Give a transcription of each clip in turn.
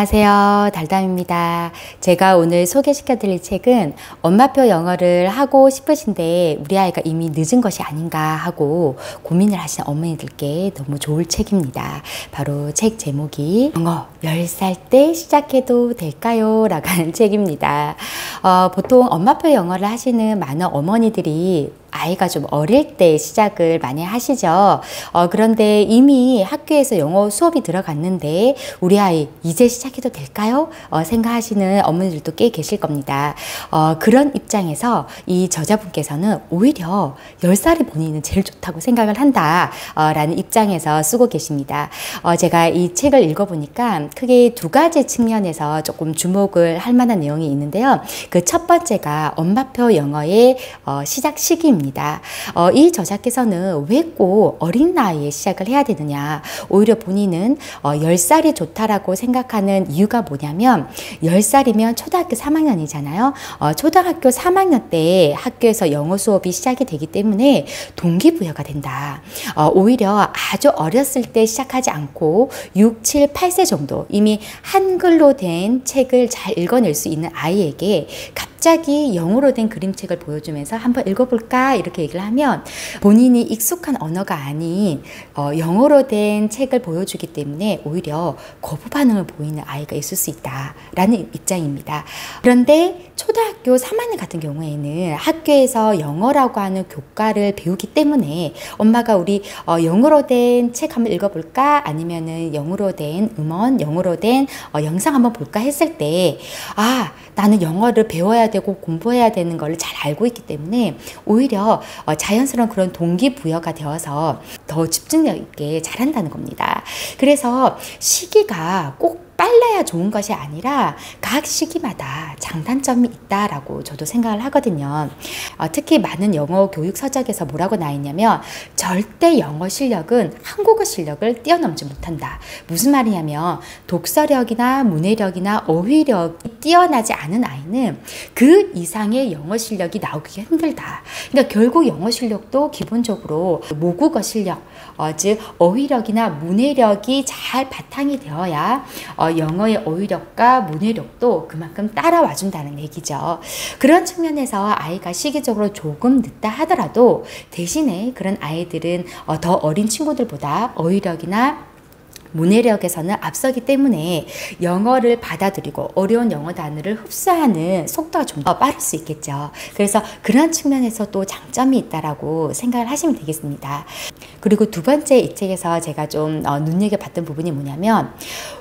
안녕하세요. 달담입니다. 제가 오늘 소개시켜 드릴 책은 엄마표 영어를 하고 싶으신데 우리 아이가 이미 늦은 것이 아닌가 하고 고민을 하시는 어머니들께 너무 좋을 책입니다. 바로 책 제목이 영어 10살 때 시작해도 될까요? 라고 하는 책입니다. 보통 엄마표 영어를 하시는 많은 어머니들이 아이가 좀 어릴 때 시작을 많이 하시죠. 그런데 이미 학교에서 영어 수업이 들어갔는데 우리 아이 이제 시작해도 될까요? 생각하시는 어머니들도 꽤 계실 겁니다. 그런 입장에서 이 저자분께서는 오히려 10살이 본인은 제일 좋다고 생각을 한다 라는 입장에서 쓰고 계십니다. 제가 이 책을 읽어보니까 크게 두 가지 측면에서 조금 주목을 할 만한 내용이 있는데요. 그 첫 번째가 엄마표 영어의 시작 시기입니다. 이 저자께서는 왜 꼭 어린 나이에 시작을 해야 되느냐, 오히려 본인은 10살이 좋다라고 생각하는 이유가 뭐냐면 10살이면 초등학교 3학년이잖아요. 초등학교 3학년 때 학교에서 영어 수업이 시작이 되기 때문에 동기부여가 된다. 오히려 아주 어렸을 때 시작하지 않고 6, 7, 8세 정도 이미 한글로 된 책을 잘 읽어낼 수 있는 아이에게 갑자기 영어로 된 그림책을 보여주면서 한번 읽어볼까 이렇게 얘기를 하면 본인이 익숙한 언어가 아닌 영어로 된 책을 보여주기 때문에 오히려 거부 반응을 보이는 아이가 있을 수 있다라는 입장입니다. 그런데 초등학교 3학년 같은 경우에는 학교에서 영어라고 하는 교과를 배우기 때문에 엄마가 우리 영어로 된 책 한번 읽어볼까 아니면은 영어로 된 음원, 영어로 된 영상 한번 볼까 했을 때 나는 영어를 배워야 되고 공부해야 되는 걸 잘 알고 있기 때문에 오히려 자연스러운 그런 동기부여가 되어서 더 집중력 있게 잘한다는 겁니다. 그래서 시기가 꼭 빨라야 좋은 것이 아니라 각 시기마다 장단점이 있다라고 저도 생각을 하거든요. 특히 많은 영어 교육 서적에서 뭐라고 나 있냐면 절대 영어 실력은 한국어 실력을 뛰어넘지 못한다. 무슨 말이냐면 독서력이나 문해력이나 어휘력이 뛰어나지 않은 아이는 그 이상의 영어 실력이 나오기 힘들다. 그러니까 결국 영어 실력도 기본적으로 모국어 실력, 즉 어휘력이나 문해력이 잘 바탕이 되어야 영어의 어휘력과 문해력도 그만큼 따라와 준다는 얘기죠. 그런 측면에서 아이가 시기적으로 조금 늦다 하더라도 대신에 그런 아이들은 더 어린 친구들보다 어휘력이나 문해력에서는 앞서기 때문에 영어를 받아들이고 어려운 영어 단어를 흡수하는 속도가 좀 더 빠를 수 있겠죠. 그래서 그런 측면에서 또 장점이 있다라고 생각을 하시면 되겠습니다. 그리고 두 번째 이 책에서 제가 좀 눈여겨봤던 부분이 뭐냐면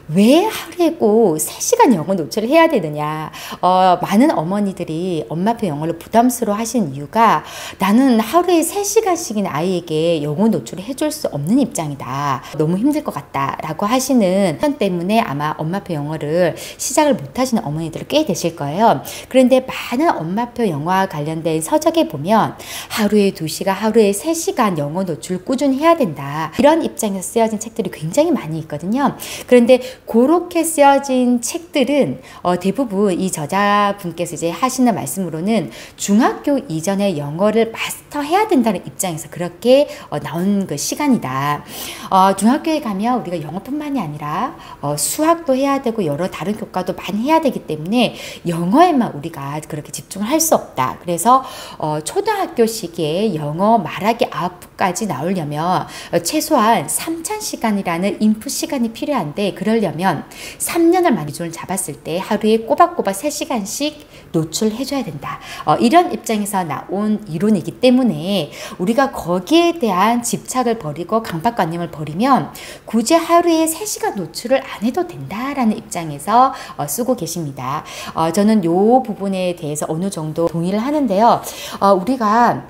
왜 하루에 꼭 3시간 영어 노출을 해야 되느냐. 많은 어머니들이 엄마표 영어를 부담스러워 하시는 이유가 나는 하루에 3시간씩이나 아이에게 영어 노출을 해줄 수 없는 입장이다. 너무 힘들 것 같다. 라고 하시는 편 때문에 아마 엄마표 영어를 시작을 못 하시는 어머니들 꽤 되실 거예요. 그런데 많은 엄마표 영어와 관련된 서적에 보면 하루에 2시간, 하루에 3시간 영어 노출 꾸준히 해야 된다. 이런 입장에서 쓰여진 책들이 굉장히 많이 있거든요. 그런데 그렇게 쓰여진 책들은 대부분 이 저자분께서 이제 하시는 말씀으로는 중학교 이전에 영어를 마스터해야 된다는 입장에서 그렇게 나온 그 시간이다. 중학교에 가면 우리가 영어뿐만이 아니라 수학도 해야 되고 여러 다른 교과도 많이 해야 되기 때문에 영어에만 우리가 그렇게 집중을 할 수 없다. 그래서 초등학교 시기에 영어 말하기 아웃까지 나오려면 최소한 3000시간이라는 인풋 시간이 필요한데 그러려면 3년을 기준을 잡았을 때 하루에 꼬박꼬박 3시간씩 노출해줘야 된다. 이런 입장에서 나온 이론이기 때문에 우리가 거기에 대한 집착을 버리고 강박관념을 버리면 굳이 하루에 3시간 노출을 안 해도 된다라는 입장에서 쓰고 계십니다. 저는 이 부분에 대해서 어느 정도 동의를 하는데요. 우리가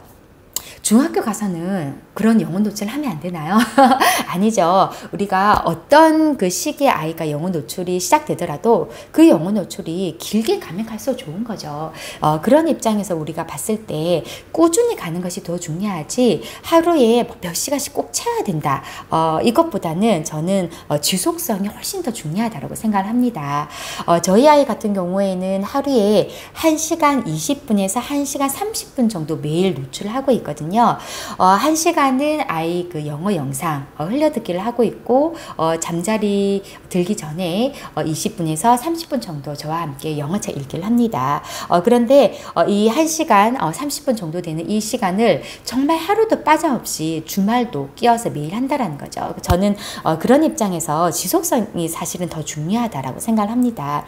중학교 가서는 그런 영어 노출을 하면 안 되나요? 아니죠. 우리가 어떤 그 시기에 아이가 영어 노출이 시작되더라도 그 영어 노출이 길게 가면 갈수록 좋은 거죠. 그런 입장에서 우리가 봤을 때 꾸준히 가는 것이 더 중요하지 하루에 몇 시간씩 꼭 채워야 된다. 이것보다는 저는 지속성이 훨씬 더 중요하다고 생각을 합니다. 저희 아이 같은 경우에는 하루에 1시간 20분에서 1시간 30분 정도 매일 노출을 하고 있거든요. 1시간 시간은 아이 그 영어 영상 흘려듣기를 하고 있고, 잠자리 들기 전에 20분에서 30분 정도 저와 함께 영어책 읽기를 합니다. 그런데 이 1시간 30분 정도 되는 이 시간을 정말 하루도 빠짐없이 주말도 끼워서 매일 한다라는 거죠. 저는 그런 입장에서 지속성이 사실은 더 중요하다라고 생각을 합니다.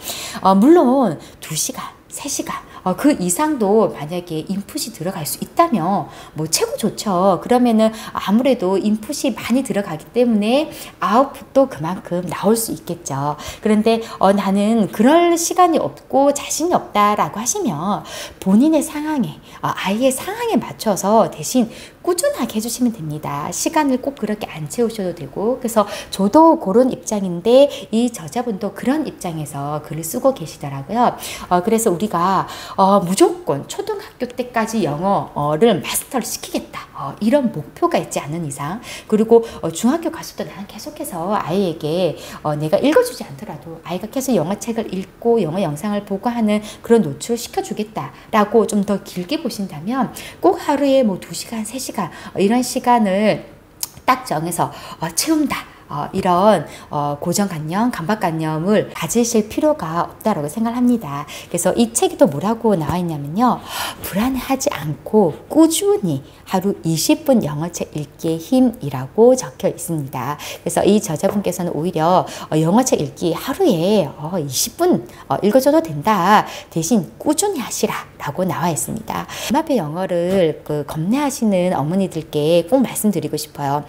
물론 2시간, 3시간 그 이상도 만약에 인풋이 들어갈 수 있다면 뭐 최고 좋죠. 그러면은 아무래도 인풋이 많이 들어가기 때문에 아웃풋도 그만큼 나올 수 있겠죠. 그런데 나는 그럴 시간이 없고 자신이 없다라고 하시면 본인의 상황에, 아이의 상황에 맞춰서 대신 꾸준하게 해주시면 됩니다. 시간을 꼭 그렇게 안 채우셔도 되고, 그래서 저도 그런 입장인데 이 저자분도 그런 입장에서 글을 쓰고 계시더라고요. 그래서 우리가 무조건 초등학교 때까지 영어를 마스터를 시키겠다. 이런 목표가 있지 않은 이상, 그리고 중학교 가서도 나는 계속해서 아이에게 내가 읽어주지 않더라도 아이가 계속 영어책을 읽고 영어 영상을 보고 하는 그런 노출을 시켜주겠다라고 좀 더 길게 보신다면 꼭 하루에 뭐 2시간, 3시간 이런 시간을 딱 정해서 채운다. 이런 고정관념, 강박관념을 가지실 필요가 없다고 생각합니다. 그래서 이 책이 또 뭐라고 나와 있냐면요. 불안해하지 않고 꾸준히 하루 20분 영어책 읽기의 힘이라고 적혀 있습니다. 그래서 이 저자분께서는 오히려 영어책 읽기 하루에 20분 읽어줘도 된다. 대신 꾸준히 하시라 라고 나와 있습니다. 엄마표 영어를 겁내하시는 어머니들께 꼭 말씀드리고 싶어요.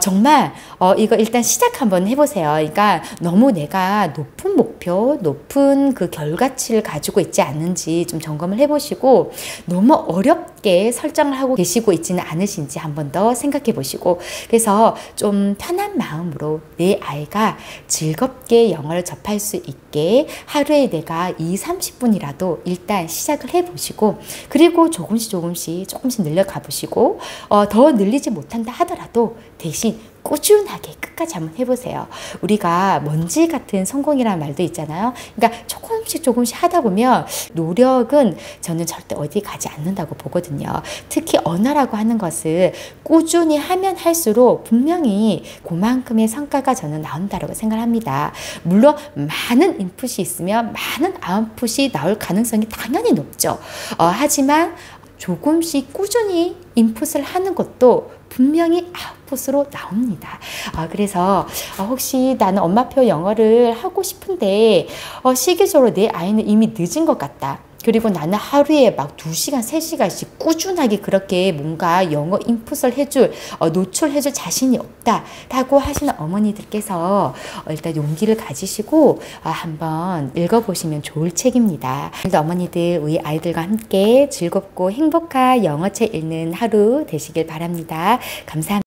정말 이거 일단 시작 한번 해보세요. 그러니까 너무 내가 높은 목표, 높은 그 결과치를 가지고 있지 않는지 좀 점검을 해보시고, 너무 어렵게 설정을 하고 계시고 있지는 않으신지 한번 더 생각해 보시고, 그래서 좀 편한 마음으로 내 아이가 즐겁게 영어를 접할 수 있게 하루에 내가 30분이라도 일단 시작을 해보시고, 그리고 조금씩 늘려가 보시고, 더 늘리지 못한다 하더라도 대신 꾸준하게 끝까지 한번 해보세요. 우리가 먼지 같은 성공이라는 말도 있잖아요. 그러니까 조금씩 하다 보면 노력은 저는 절대 어디 가지 않는다고 보거든요. 특히 언어라고 하는 것을 꾸준히 하면 할수록 분명히 그만큼의 성과가 저는 나온다고 생각합니다. 물론 많은 인풋이 있으면 많은 아웃풋이 나올 가능성이 당연히 높죠. 하지만 조금씩 꾸준히 인풋을 하는 것도 분명히 아웃풋으로 나옵니다. 그래서 혹시 나는 엄마표 영어를 하고 싶은데 시기적으로 내 아이는 이미 늦은 것 같다. 그리고 나는 하루에 막 2시간, 3시간씩 꾸준하게 그렇게 뭔가 영어 인풋을 노출해줄 자신이 없다라고 하시는 어머니들께서 일단 용기를 가지시고 한번 읽어보시면 좋을 책입니다. 오늘도 어머니들 우리 아이들과 함께 즐겁고 행복한 영어책 읽는 하루 되시길 바랍니다. 감사합니다.